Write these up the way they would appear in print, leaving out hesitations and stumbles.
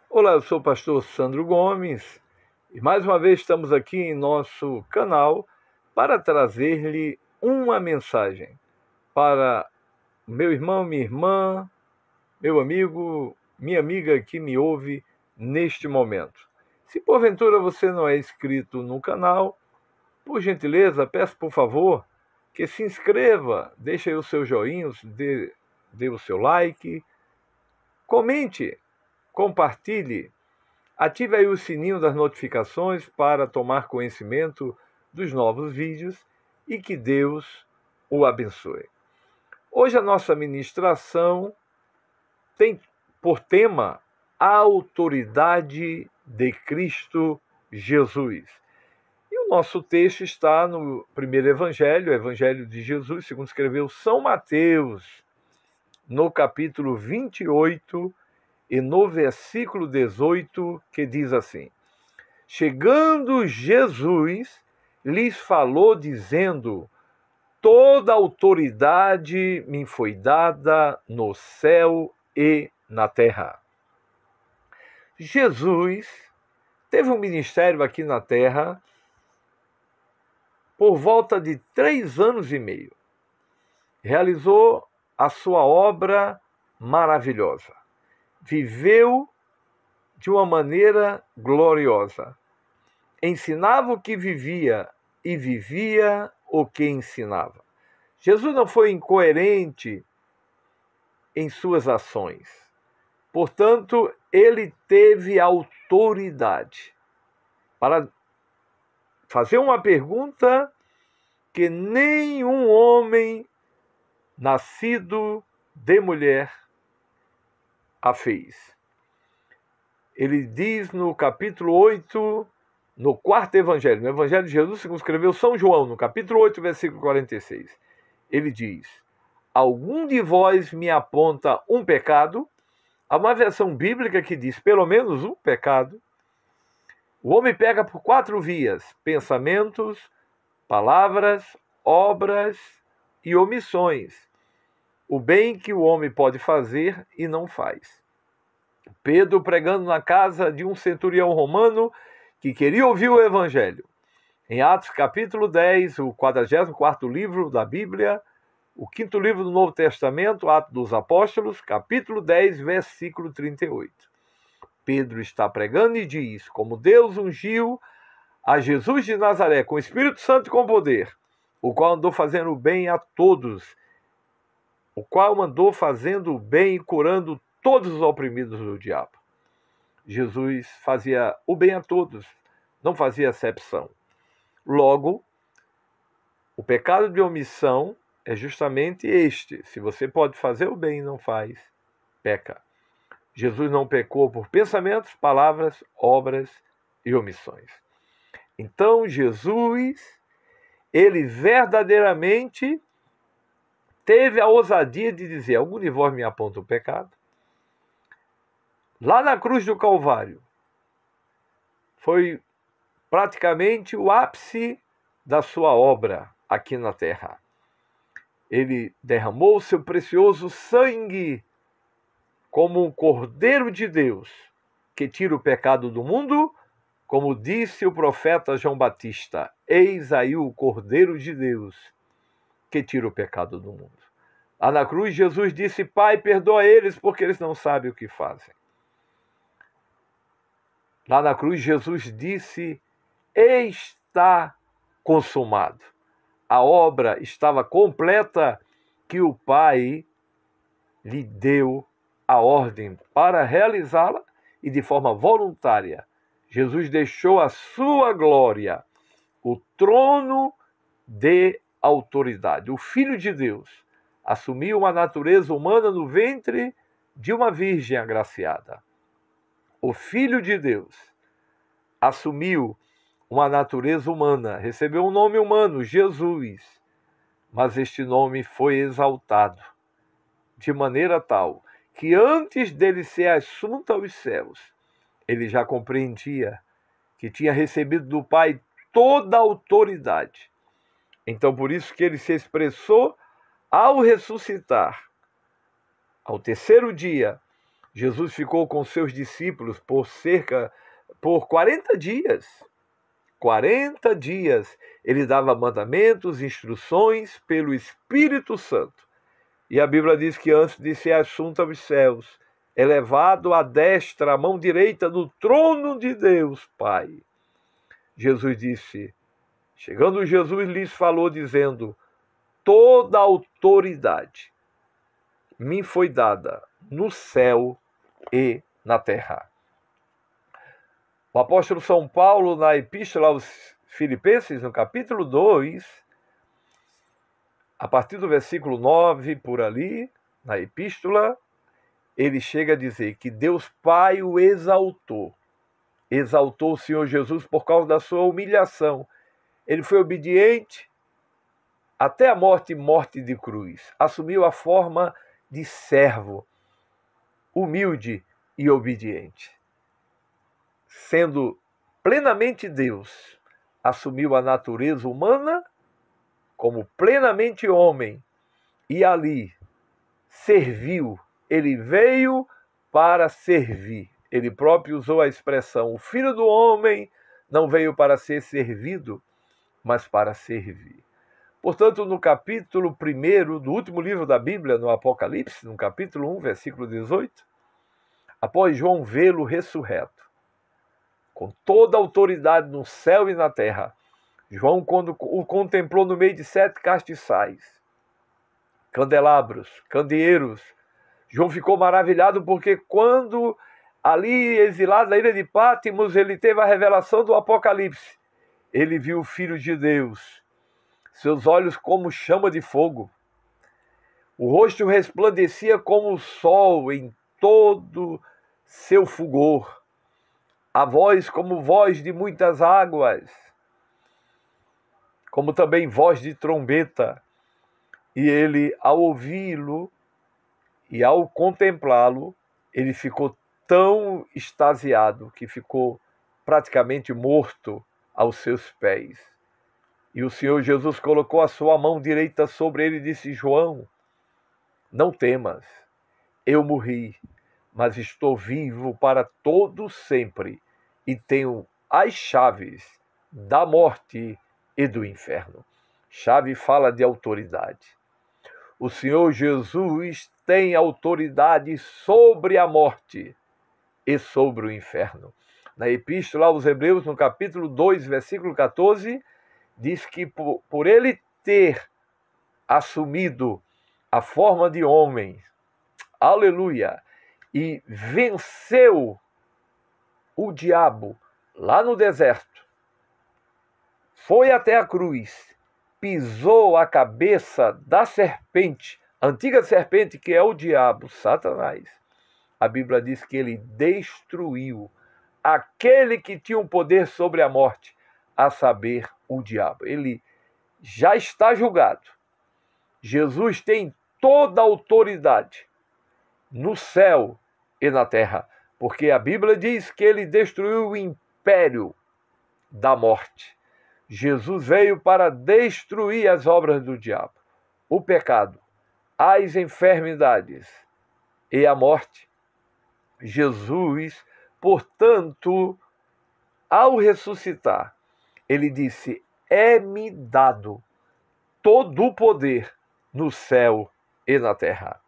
Olá, eu sou o pastor Sandro Gomes e mais uma vez estamos aqui em nosso canal para trazer-lhe uma mensagem para meu irmão, minha irmã, meu amigo, minha amiga que me ouve neste momento. Se porventura você não é inscrito no canal, por gentileza, peço por favor que se inscreva, deixe aí os seus joinhos, dê o seu like, comente, compartilhe. Ative aí o sininho das notificações para tomar conhecimento dos novos vídeos e que Deus o abençoe. Hoje a nossa ministração tem por tema a autoridade de Cristo Jesus. E o nosso texto está no primeiro evangelho, o Evangelho de Jesus, segundo escreveu São Mateus, no capítulo 28, e no versículo 18, que diz assim: Chegando Jesus, lhes falou, dizendo: Toda autoridade me foi dada no céu e na terra. Jesus teve um ministério aqui na terra por volta de 3 anos e meio. Realizou a sua obra maravilhosa. Viveu de uma maneira gloriosa. Ensinava o que vivia e vivia o que ensinava. Jesus não foi incoerente em suas ações. Portanto, ele teve autoridade para fazer uma pergunta que nenhum homem nascido de mulher a fez. Ele diz no capítulo 8, no quarto evangelho, no evangelho de Jesus, segundo escreveu São João, no capítulo 8, versículo 46. Ele diz: Algum de vós me aponta um pecado? Há uma versão bíblica que diz pelo menos um pecado. O homem pega por 4 vias: pensamentos, palavras, obras e omissões. O bem que o homem pode fazer e não faz. Pedro pregando na casa de um centurião romano que queria ouvir o evangelho. Em Atos capítulo 10, o 44º livro da Bíblia, o 5º livro do Novo Testamento, Atos dos Apóstolos, capítulo 10, versículo 38. Pedro está pregando e diz: Como Deus ungiu a Jesus de Nazaré com o Espírito Santo e com poder, o qual andou fazendo o bem a todos, o qual andou fazendo o bem e curando todos os oprimidos do diabo. Jesus fazia o bem a todos, não fazia acepção. Logo, o pecado de omissão é justamente este. Se você pode fazer o bem e não faz, peca. Jesus não pecou por pensamentos, palavras, obras e omissões. Então, Jesus, ele verdadeiramente teve a ousadia de dizer: Algum de vós me aponta o pecado? Lá na cruz do Calvário, foi praticamente o ápice da sua obra aqui na terra. Ele derramou o seu precioso sangue como um Cordeiro de Deus que tira o pecado do mundo, como disse o profeta João Batista: Eis aí o Cordeiro de Deus que tira o pecado do mundo. Lá na cruz, Jesus disse: Pai, perdoa eles, porque eles não sabem o que fazem. Lá na cruz, Jesus disse: Está consumado. A obra estava completa, que o Pai lhe deu a ordem para realizá-la, e de forma voluntária, Jesus deixou a sua glória, o trono de autoridade. O Filho de Deus assumiu uma natureza humana no ventre de uma virgem agraciada. O Filho de Deus assumiu uma natureza humana, recebeu um nome humano, Jesus, mas este nome foi exaltado de maneira tal que antes dele ser assunto aos céus, ele já compreendia que tinha recebido do Pai toda a autoridade. Então, por isso que ele se expressou ao ressuscitar. Ao terceiro dia, Jesus ficou com seus discípulos por 40 dias. 40 dias ele dava mandamentos, instruções pelo Espírito Santo. E a Bíblia diz que antes de ser assunto aos céus, elevado à destra, à mão direita do trono de Deus, Pai, Jesus disse, chegando Jesus lhes falou dizendo, toda a autoridade me foi dada no céu e na terra. O apóstolo São Paulo, na Epístola aos Filipenses, no capítulo 2, a partir do versículo 9, por ali, na Epístola, ele chega a dizer que Deus Pai o exaltou. Exaltou o Senhor Jesus por causa da sua humilhação. Ele foi obediente até a morte de cruz. Assumiu a forma de servo, humilde e obediente. Sendo plenamente Deus, assumiu a natureza humana como plenamente homem e ali serviu. Ele veio para servir. Ele próprio usou a expressão, o Filho do Homem não veio para ser servido, mas para servir. Portanto, no capítulo 1 do último livro da Bíblia, no Apocalipse, no capítulo 1, versículo 18, após João vê-lo ressurreto, com toda a autoridade no céu e na terra, João, quando o contemplou no meio de 7 castiçais, candelabros, candeeiros, João ficou maravilhado porque quando ali exilado na ilha de Pátimos, ele teve a revelação do Apocalipse. Ele viu o Filho de Deus, seus olhos como chama de fogo, o rosto resplandecia como o sol em todo seu fulgor, a voz como voz de muitas águas, como também voz de trombeta. E ele, ao ouvi-lo e ao contemplá-lo, ele ficou tão extasiado que ficou praticamente morto aos seus pés. E o Senhor Jesus colocou a sua mão direita sobre ele e disse, João, não temas, eu morri, mas estou vivo para todo sempre e tenho as chaves da morte e do inferno. Chave fala de autoridade. O Senhor Jesus tem autoridade sobre a morte e sobre o inferno. Na Epístola aos Hebreus, no capítulo 2, versículo 14, diz que por ele ter assumido a forma de homem, aleluia, e venceu o diabo lá no deserto, foi até a cruz, pisou a cabeça da serpente, a antiga serpente que é o diabo, Satanás. A Bíblia diz que ele destruiu aquele que tinha um poder sobre a morte, a saber, o diabo. Ele já está julgado. Jesus tem toda a autoridade no céu e na terra, porque a Bíblia diz que ele destruiu o império da morte. Jesus veio para destruir as obras do diabo, o pecado, as enfermidades e a morte. Jesus, portanto, ao ressuscitar, ele disse, é-me dado todo o poder no céu e na terra.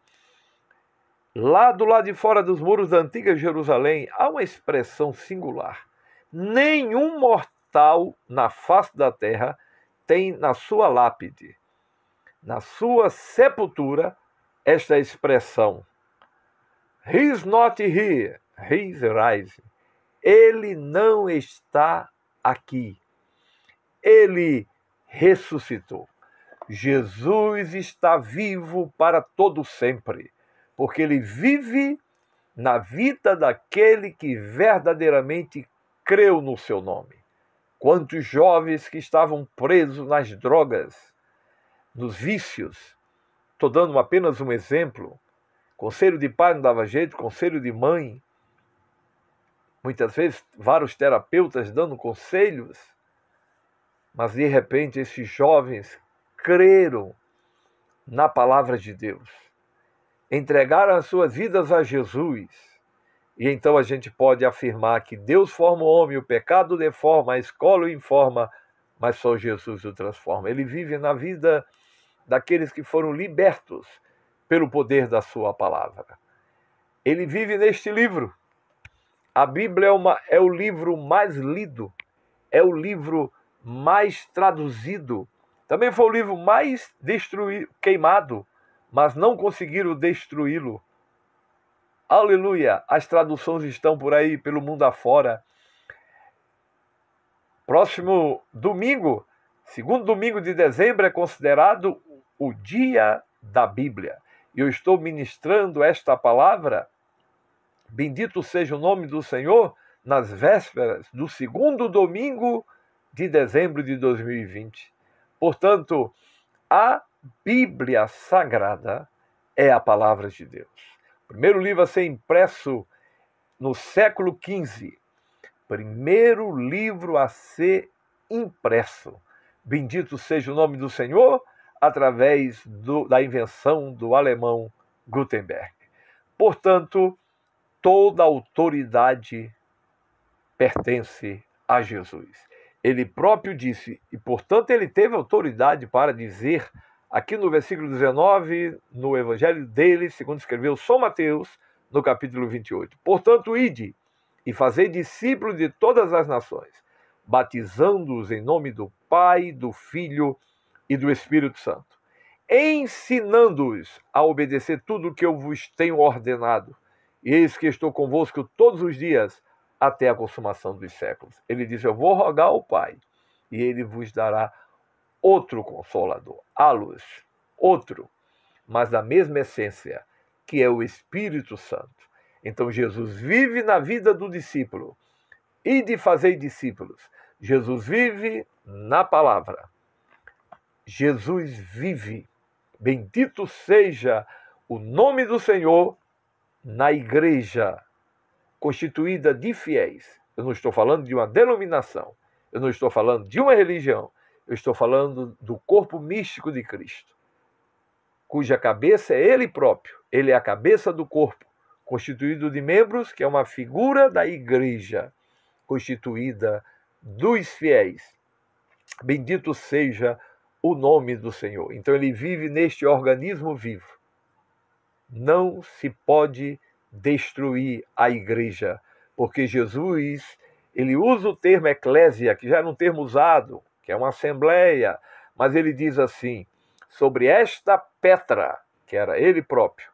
Lá do lado de fora dos muros da antiga Jerusalém, há uma expressão singular. Nenhum mortal na face da terra tem na sua lápide, na sua sepultura, esta expressão. He's not here, he's rising. Ele não está aqui. Ele ressuscitou. Jesus está vivo para todo sempre, porque ele vive na vida daquele que verdadeiramente creu no seu nome. Quantos jovens que estavam presos nas drogas, nos vícios, estou dando apenas um exemplo, conselho de pai não dava jeito, conselho de mãe, muitas vezes vários terapeutas dando conselhos, mas de repente esses jovens creram na palavra de Deus, entregaram as suas vidas a Jesus E então a gente pode afirmar que Deus forma o homem, o pecado deforma, a escola o informa, mas só Jesus o transforma. Ele vive na vida daqueles que foram libertos pelo poder da sua palavra. Ele vive neste livro. A Bíblia é o livro mais lido, é o livro mais traduzido. Também foi o livro mais queimado, mas não conseguiram destruí-lo. Aleluia! As traduções estão por aí, pelo mundo afora. Próximo domingo, segundo domingo de dezembro, é considerado o dia da Bíblia. E eu estou ministrando esta palavra, bendito seja o nome do Senhor, nas vésperas do segundo domingo de dezembro de 2020. Portanto, a Bíblia Sagrada é a palavra de Deus. O primeiro livro a ser impresso no século XV. Primeiro livro a ser impresso. Bendito seja o nome do Senhor, através da invenção do alemão Gutenberg. Portanto, toda autoridade pertence a Jesus. Ele próprio disse, e portanto ele teve autoridade para dizer, aqui no versículo 19, no evangelho dele, segundo escreveu São Mateus, no capítulo 28. Portanto, ide e fazei discípulos de todas as nações, batizando-os em nome do Pai, do Filho e do Espírito Santo, ensinando-os a obedecer tudo o que eu vos tenho ordenado. E eis que estou convosco todos os dias, até a consumação dos séculos. Ele diz, eu vou rogar ao Pai, e ele vos dará outro Consolador, a luz, outro, mas da mesma essência, que é o Espírito Santo. Então Jesus vive na vida do discípulo, e de fazer discípulos. Jesus vive na palavra. Jesus vive, bendito seja o nome do Senhor, na igreja constituída de fiéis. Eu não estou falando de uma denominação, eu não estou falando de uma religião, eu estou falando do corpo místico de Cristo, cuja cabeça é Ele próprio. Ele é a cabeça do corpo, constituído de membros, que é uma figura da igreja, constituída dos fiéis. Bendito seja o nome do Senhor. Então ele vive neste organismo vivo. Não se pode destruir a igreja, porque Jesus, ele usa o termo eclésia, que já era um termo usado, que é uma assembleia, mas ele diz assim, sobre esta Petra, que era ele próprio,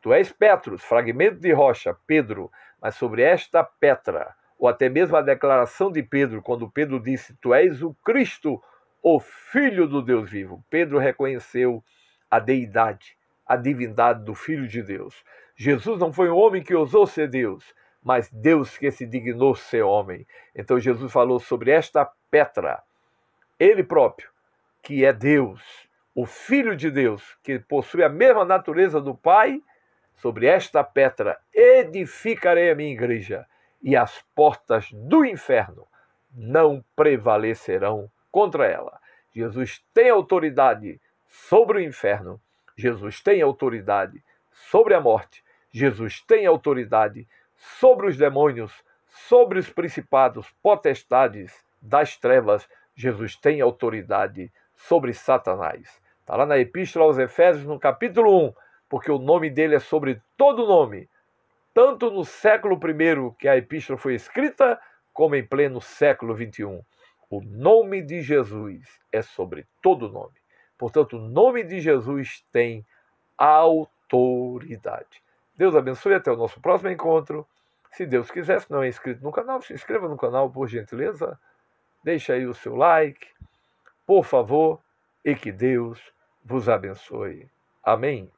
tu és Petros, fragmento de rocha, Pedro, mas sobre esta Petra, ou até mesmo a declaração de Pedro, quando Pedro disse, tu és o Cristo, o Filho do Deus vivo. Pedro reconheceu a deidade, a divindade do Filho de Deus. Jesus não foi um homem que ousou ser Deus, mas Deus que se dignou ser homem. Então Jesus falou sobre esta Petra, ele próprio, que é Deus, o Filho de Deus, que possui a mesma natureza do Pai. Sobre esta Petra edificarei a minha igreja, e as portas do inferno não prevalecerão contra ela. Jesus tem autoridade sobre o inferno, Jesus tem autoridade sobre a morte, Jesus tem autoridade sobre os demônios, sobre os principados, potestades das trevas. Jesus tem autoridade sobre Satanás. Está lá na Epístola aos Efésios, no capítulo 1, porque o nome dele é sobre todo nome, tanto no século I, que a epístola foi escrita, como em pleno século XXI. O nome de Jesus é sobre todo nome. Portanto, o nome de Jesus tem autoridade. Deus abençoe, até o nosso próximo encontro. Se Deus quiser, se não é inscrito no canal, se inscreva no canal, por gentileza. Deixe aí o seu like, por favor, e que Deus vos abençoe. Amém.